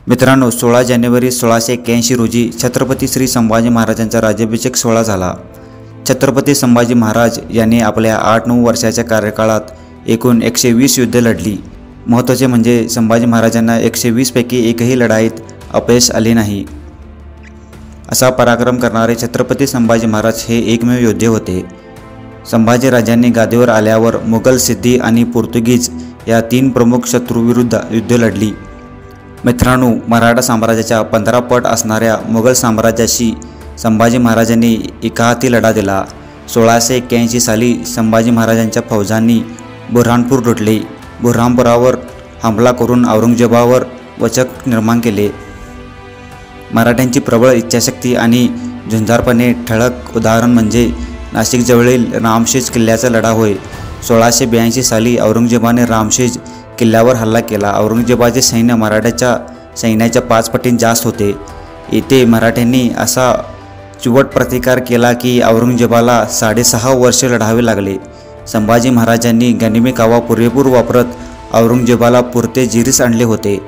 मित्रांनो, 16 जानेवारी 1681 रोजी छत्रपती श्री संभाजी महाराजांचा राज्याभिषेक सोहळा झाला। छत्रपती संभाजी महाराज यांनी आपल्या 8-9 वर्षाच्या कार्यकाळात एकूण 120 युद्धे लढली। महत्त्वाचे म्हणजे संभाजी महाराजांना 120 पैकी एकही लढाईत अपयश आले नाही। असा पराक्रम करणारे छत्रपती संभाजी महाराज हे एकमेव योद्धे होते। संभाजी राजांनी गादीवर आल्यावर मुघल, सिद्धी आणि पोर्तुगीज या 3 प्रमुख शत्रूविरुद्ध युद्ध लढली। मित्रांनो, मराठा साम्राज्याच्या 15 पट असणाऱ्या मुघल साम्राज्याशी संभाजी महाराजांनी एकाहाती लढा दिला। 1681 साली संभाजी महाराजांच्या फौजांनी बुऱ्हाणपूर लुटले। बुऱ्हाणपुरावर हमला करून औरंगजेबावर वचक निर्माण केले। मराठ्यांची प्रबळ इच्छाशक्ती आणि झुंजारपणे ठळक उदाहरण म्हणजे नाशिकजवळील रामशेज किल्ल्याचा लढा होय। 1682 साली औरंगजेबाने रामशेज किल्ल्यावर हल्ला केला। औरंगजेबाचे सैन्य मराठ्याच्या सैन्याच्या 5 पटीने जास्त होते। येथे मराठ्यांनी असा चिवट प्रतिकार केला की औरंगजेबाला 6.5 वर्ष लढावे लागले। संभाजी महाराजांनी गनिमी कावा पुरेपूर वापरत औरंगजेबाला पुरते जिरीस आणले होते।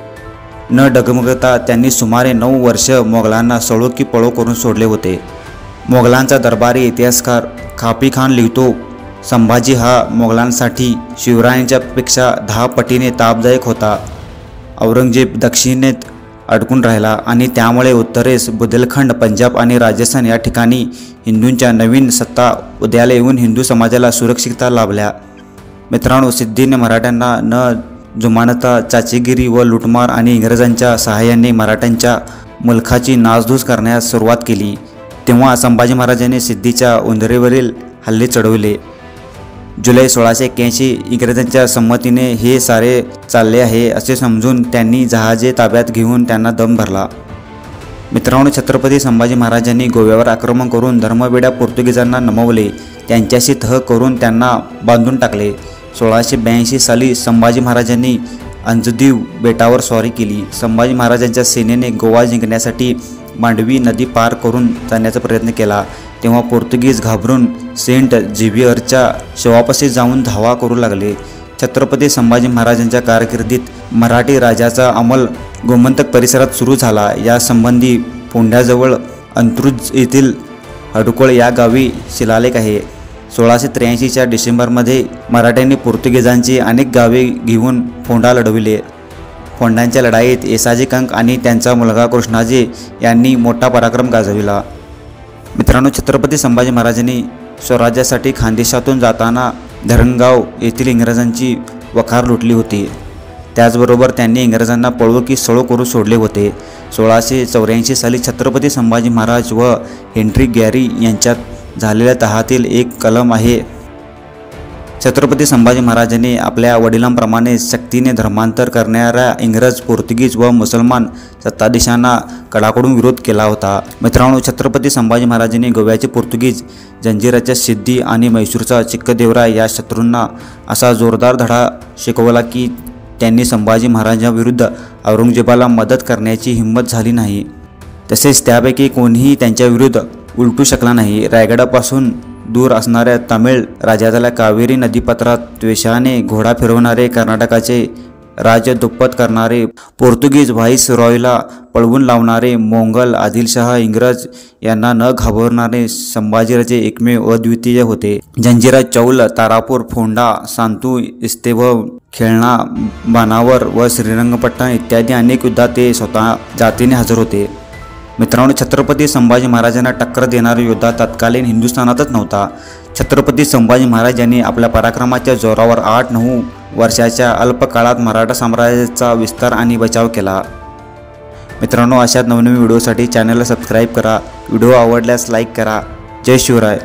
न डगमगता त्यांनी सुमारे 9 वर्ष मोगलांना सळो की पळो करून सोडले होते। मोगलांचा दरबारी इतिहासकार खापी खान लिहितो, संभाजी हा मोगलांसाठी शिवरायांच्या पेक्षा 10 पटीने तापदायक होता। औरंगजेब दक्षिणेत अडकून राहिला आणि त्यामुळे उत्तरेस बुंदेलखंड, पंजाब आणि राजस्थान या ठिकाणी हिंदूंच्या नवीन सत्ता उदयाला येऊन हिंदू समाजाला सुरक्षितता लाभल्या। मित्रांनो, सिद्धीने मराठ्यांना न जुमानता चाचेगिरी व लुटमार आणि इंग्रजांच्या सहाय्याने मराठ्यांच्या मुलखाची नासधूस करण्यास सुरुवात केली। तेव्हा संभाजी महाराजांनी सिद्धीच्या उंदरेवरील हल्ले चढवले। जुलै 1681 इंग्रजांच्या संमतीने हे सारे चालले आहे असे समजून त्यांनी जहाजे ताब्यात घेऊन त्यांना दम भरला। मित्रांनो, छत्रपती संभाजी महाराजांनी गोव्यावर आक्रमण करून धर्मवेड्या पोर्तुगीजांना नमवले। त्यांच्याशी तह करून त्यांना बांधून टाकले। 1682 साली संभाजी महाराजांनी अंजदीव बेटावर स्वारी केली। संभाजी महाराजांच्या सेनेने गोवा जिंकण्यासाठी मांडवी नदी पार करून जाण्याचा प्रयत्न केला। तेव्हा पोर्तुगीज घाबरून सेंट झेवियरच्या शवापाशी जाऊन धावा करू लागले। छत्रपती संभाजी महाराजांच्या कारकिर्दीत मराठी राजाचा अंमल गोमंतक परिसरात सुरू झाला। यासंबंधी फोंड्याजवळ अंत्रुज येथील हडकोळ या गावी शिलालेख आहे। 1683च्या डिसेंबरमध्ये मराठ्यांनी पोर्तुगीजांची अनेक गावे घेऊन फोंडा लढविले। फोंडांच्या लढाईत येसाजी कंक आणि त्यांचा मुलगा कृष्णाजी यांनी मोठा पराक्रम गाजविला। मित्रांनो, छत्रपती संभाजी महाराजांनी स्वराज्यासाठी खानदेशातून जाताना धरणगाव येथील इंग्रजांची वखार लुटली होती। त्याचबरोबर त्यांनी इंग्रजांना पळवो की सळो करून सोडले होते। 1684 साली छत्रपती संभाजी महाराज व हेनरी गॅरी यांच्यात झालेल्या तहातील एक कलम आहे। छत्रपती संभाजी महाराजांनी आपल्या वडिलांप्रमाणे शक्तीने धर्मांतर करणाऱ्या इंग्रज, पोर्तुगीज व मुसलमान सत्ताधीशांना कडाकडून विरोध केला होता। मित्रांनो, छत्रपती संभाजी महाराजांनी गोव्याचे पोर्तुगीज, जंजिराच्या सिद्धी आणि म्हैसूरचा चिक्कदेवराय या शत्रूंना असा जोरदार धडा शिकवला की त्यांनी संभाजी महाराजांविरुद्ध औरंगजेबाला मदत करण्याची हिंमत झाली नाही। तसेच त्यापैकी कोणीही त्यांच्याविरुद्ध उलटू शकला नाही। रायगडापासून दूर असणाऱ्या तमिळ राज्यातल्या कावेरी नदीपात्रात द्वेषाने घोडा फिरवणारे, कर्नाटकाचे राज्य दुप्पट करणारे, पोर्तुगीज व्हाईस रॉयला पळवून लावणारे मोंगल आदिलशाह, इंग्रज यांना न घाबरणारे संभाजीराजे एकमेव अद्वितीय होते। जंजिरा, चौल, तारापूर, फोंडा, सांतू, इस्तेव, खेळणा, बाणावर व श्रीरंगपट्टण इत्यादी अनेक युद्धात ते स्वतः जातीने हजर होते। मित्रांनो, छत्रपती संभाजी महाराजांना टक्कर देणारा योद्धा तत्कालीन हिंदुस्थानातच नव्हता। छत्रपती संभाजी महाराज यांनी आपल्या पराक्रमाच्या जोरावर 8-9 वर्षाच्या अल्प काळात मराठा साम्राज्याचा विस्तार आणि बचाव केला। मित्रांनो, अशाच नवनवीन व्हिडिओसाठी चॅनलला सबस्क्राईब करा। व्हिडिओ आवडल्यास लाईक करा। जय शिवराय।